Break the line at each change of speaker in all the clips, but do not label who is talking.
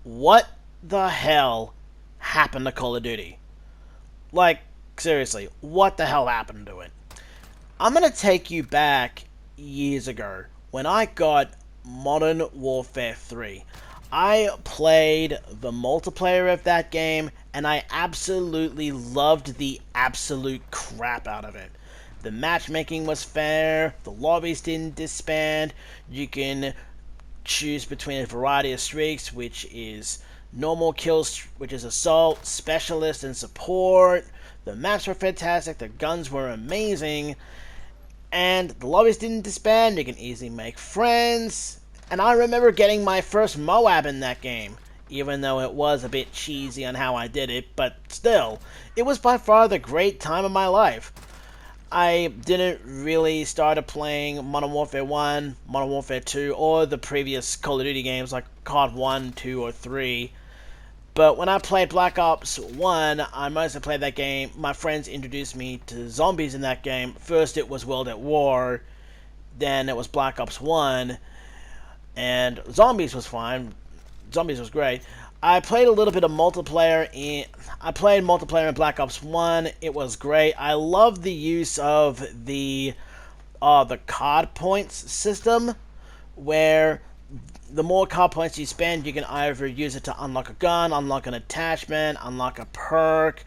What the hell happened to Call of Duty? Like, seriously, what the hell happened to it? I'm gonna take you back years ago when I got Modern Warfare 3. I played the multiplayer of that game and I absolutely loved the absolute crap out of it. The matchmaking was fair, the lobbies didn't disband, you can choose between a variety of streaks, which is normal kills, which is assault, specialist, and support. The maps were fantastic, the guns were amazing, and the lobbies didn't disband. You can easily make friends. And I remember getting my first Moab in that game, even though it was a bit cheesy on how I did it, but still, it was by far the great time of my life. I didn't really start playing Modern Warfare 1, Modern Warfare 2, or the previous Call of Duty games like COD 1, 2, or 3. But when I played Black Ops 1, I mostly played that game. My friends introduced me to zombies in that game. First it was World at War, then it was Black Ops 1, and zombies was fine. Zombies was great. I played a little bit of multiplayer in Black Ops 1. It was great. I love the use of the COD points system, where the more COD points you spend, you can either use it to unlock a gun, unlock an attachment, unlock a perk,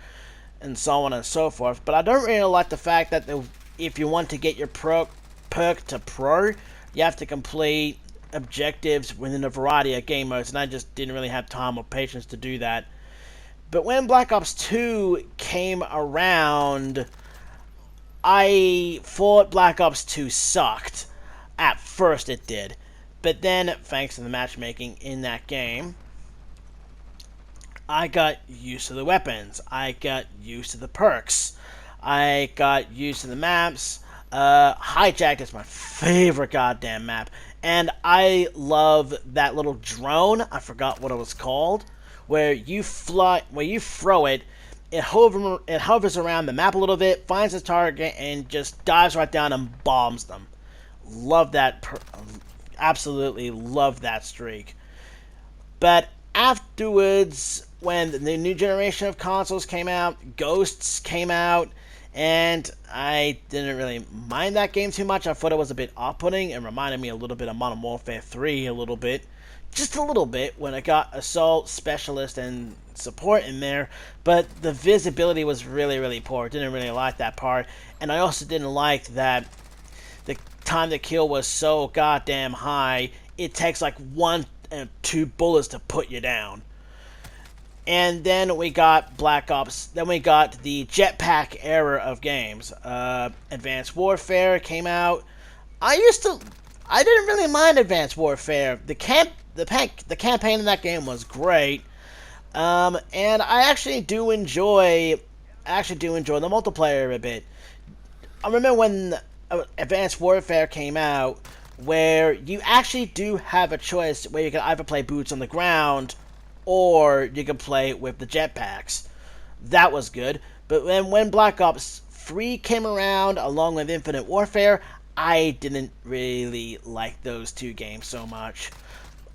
and so on and so forth. But I don't really like the fact that if you want to get your perk to pro, you have to complete objectives within a variety of game modes, and I just didn't really have time or patience to do that. But when Black Ops 2 came around, I thought Black Ops 2 sucked. At first it did. But then, thanks to the matchmaking in that game, I got used to the weapons. I got used to the perks. I got used to the maps. Hijacked is my favorite goddamn map. And I love that little drone. I forgot what it was called. Where you throw it, it hovers around the map a little bit, finds its target, and just dives right down and bombs them. Love that. Absolutely love that streak. But afterwards, when the new generation of consoles came out, Ghosts came out, and I didn't really mind that game too much. I thought it was a bit off-putting and reminded me a little bit of Modern Warfare 3 a little bit. Just a little bit when it got Assault, Specialist, and Support in there, but the visibility was really, really poor. Didn't really like that part, and I also didn't like that the time to kill was so goddamn high, it takes like 1 and 2 bullets to put you down. And then we got Black Ops. Then we got the jetpack era of games. Advanced Warfare came out. I didn't really mind Advanced Warfare. The campaign in that game was great. And I actually do enjoy the multiplayer a bit. I remember when Advanced Warfare came out, where you actually do have a choice where you can either play boots on the ground or you can play with the jetpacks. That was good. But when Black Ops 3 came around, along with Infinite Warfare, I didn't really like those two games so much.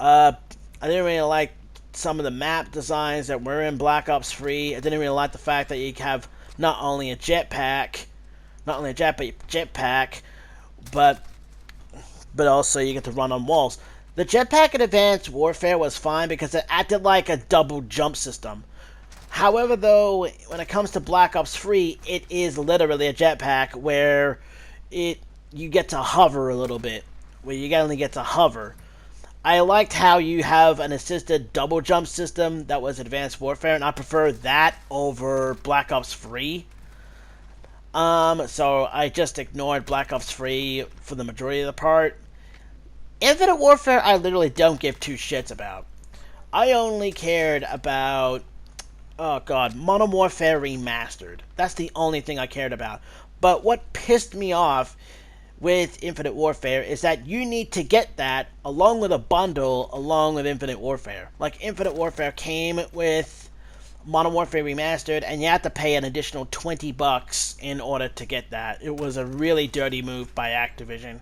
I didn't really like some of the map designs that were in Black Ops 3. I didn't really like the fact that you have not only a jetpack, but also you get to run on walls. The jetpack in Advanced Warfare was fine because it acted like a double jump system. However, though, when it comes to Black Ops 3, it is literally a jetpack where you get to hover a little bit, where you only get to hover. I liked how you have an assisted double jump system that was Advanced Warfare, and I prefer that over Black Ops 3. So I just ignored Black Ops 3 for the majority of the part. Infinite Warfare, I literally don't give two shits about. I only cared about, Modern Warfare Remastered. That's the only thing I cared about. But what pissed me off with Infinite Warfare is that you need to get that along with a bundle along with Infinite Warfare. Like, Infinite Warfare came with Modern Warfare Remastered, and you have to pay an additional $20 in order to get that. It was a really dirty move by Activision.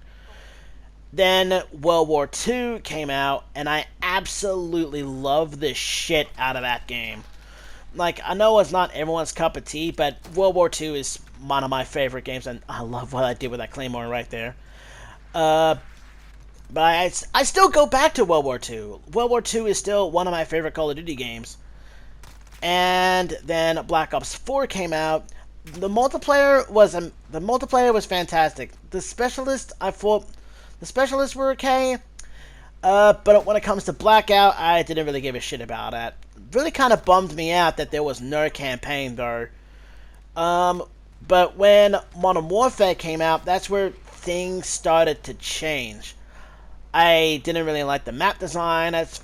Then World War II came out, and I absolutely love the shit out of that game. Like, I know it's not everyone's cup of tea, but World War II is one of my favorite games, and I love what I did with that Claymore right there. Uh, but I still go back to World War II. World War II is still one of my favorite Call of Duty games. And then Black Ops 4 came out. The multiplayer was fantastic. The specialists were okay. But when it comes to Blackout, I didn't really give a shit about it. Really kind of bummed me out that there was no campaign though. But when Modern Warfare came out, that's where things started to change. I didn't really like the map design at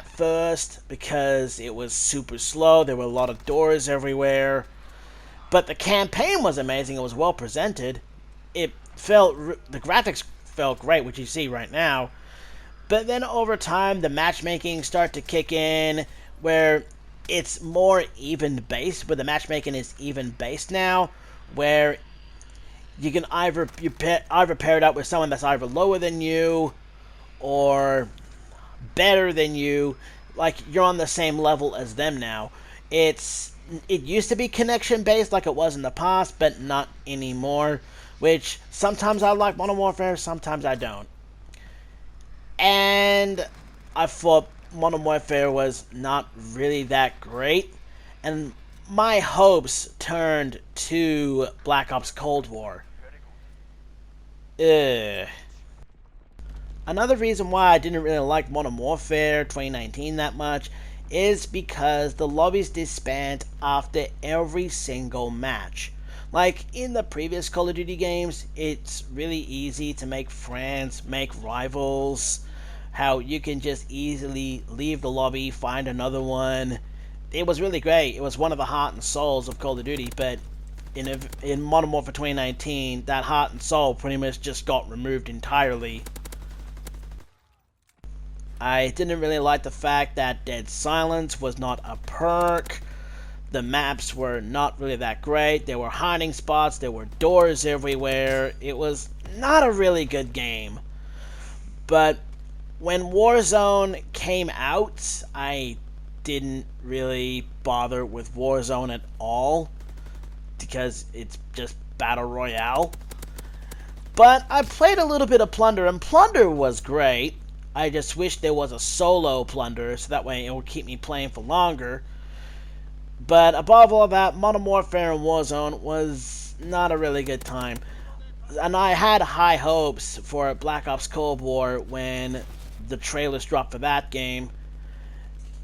first because it was super slow. There were a lot of doors everywhere. But the campaign was amazing. It was well presented. The graphics felt great, which you see right now. But then over time, the matchmaking start to kick in, where it's more even based. Where the matchmaking is even based now, where you can either pair it up with someone that's either lower than you or better than you, like you're on the same level as them now. It used to be connection based like it was in the past, but not anymore. Which sometimes I like Modern Warfare, sometimes I don't. And I thought Modern Warfare was not really that great, and my hopes turned to Black Ops Cold War. Ugh. Another reason why I didn't really like Modern Warfare 2019 that much is because the lobbies disband after every single match. Like in the previous Call of Duty games, it's really easy to make friends, make rivals, how you can just easily leave the lobby, find another one. It was really great. It was one of the heart and souls of Call of Duty, but in Modern Warfare 2019, that heart and soul pretty much just got removed entirely. I didn't really like the fact that Dead Silence was not a perk. The maps were not really that great. There were hiding spots, there were doors everywhere. It was not a really good game. But when Warzone came out, I didn't really bother with Warzone at all because it's just Battle Royale. But I played a little bit of Plunder, and Plunder was great. I just wish there was a solo Plunder, so that way it would keep me playing for longer. But above all that, Modern Warfare and Warzone was not a really good time. And I had high hopes for Black Ops Cold War when the trailers dropped for that game.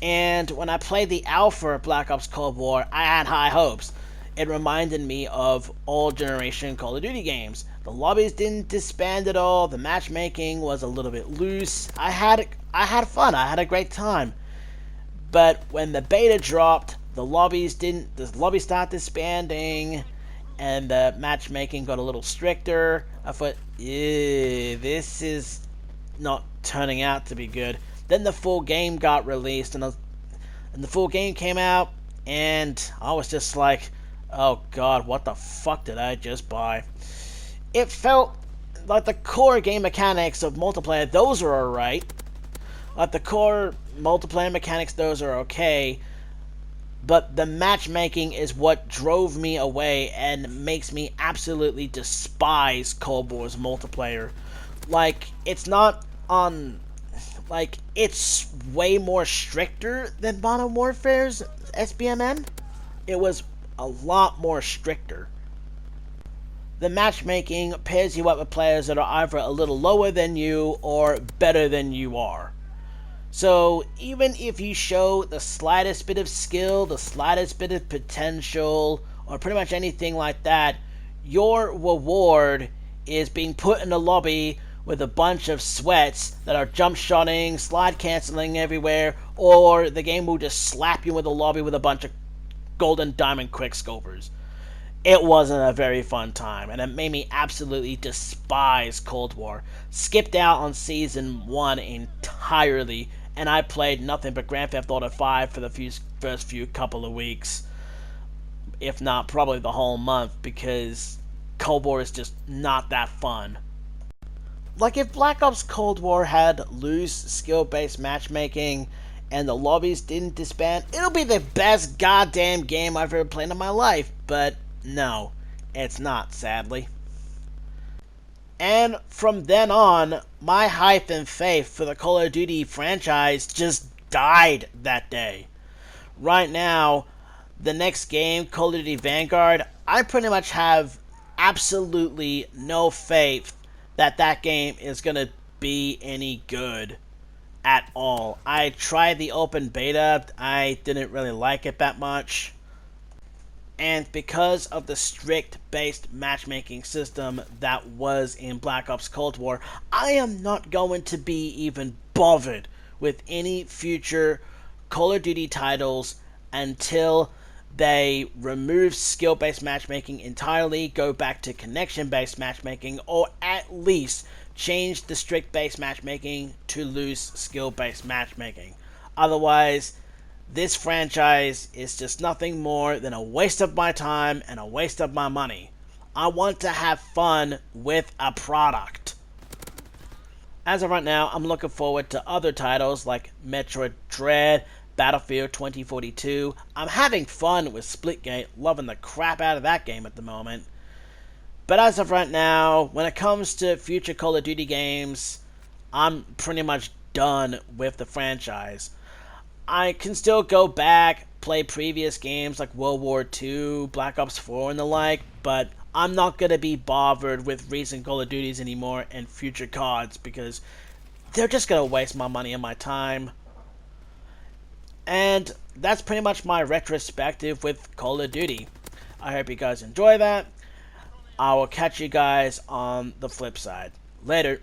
And when I played the alpha of Black Ops Cold War, I had high hopes. It reminded me of old generation Call of Duty games. The lobbies didn't disband at all. The matchmaking was a little bit loose. I had fun. I had a great time. But when the beta dropped, the lobbies started disbanding, and the matchmaking got a little stricter. I thought, this is not turning out to be good. Then the full game got released, and the full game came out, and I was just like, oh god, what the fuck did I just buy? It felt like the core game mechanics of multiplayer, those are alright. Like the core multiplayer mechanics, those are okay. But the matchmaking is what drove me away and makes me absolutely despise Cold War's multiplayer. Like, it's not on... Like, it's way more stricter than Modern Warfare's SBMM. It was a lot more stricter. The matchmaking pairs you up with players that are either a little lower than you or better than you are. So even if you show the slightest bit of skill, the slightest bit of potential, or pretty much anything like that, your reward is being put in the lobby with a bunch of sweats that are jump shotting, slide canceling everywhere, or the game will just slap you in the lobby with a bunch of golden diamond quickscopers. It wasn't a very fun time, and it made me absolutely despise Cold War. Skipped out on Season 1 entirely, and I played nothing but Grand Theft Auto 5 for the first few couple of weeks. If not, probably the whole month, because Cold War is just not that fun. Like, if Black Ops Cold War had loose, skill-based matchmaking and the lobbies didn't disband, it'll be the best goddamn game I've ever played in my life. But no, it's not, sadly. And from then on, my hype and faith for the Call of Duty franchise just died that day. Right now, the next game, Call of Duty Vanguard, I pretty much have absolutely no faith that that game is going to be any good at all. I tried the open beta, I didn't really like it that much. And because of the strict based matchmaking system that was in Black Ops Cold War, I am not going to be even bothered with any future Call of Duty titles until they remove skill based matchmaking entirely, go back to connection based matchmaking, or at least change the strict based matchmaking to loose skill based matchmaking. Otherwise, this franchise is just nothing more than a waste of my time and a waste of my money. I want to have fun with a product. As of right now, I'm looking forward to other titles like Metroid Dread, Battlefield 2042. I'm having fun with Splitgate, loving the crap out of that game at the moment. But as of right now, when it comes to future Call of Duty games, I'm pretty much done with the franchise. I can still go back, play previous games like World War II, Black Ops 4 and the like, but I'm not going to be bothered with recent Call of Duties anymore and future CODs because they're just going to waste my money and my time. And that's pretty much my retrospective with Call of Duty. I hope you guys enjoy that. I will catch you guys on the flip side. Later.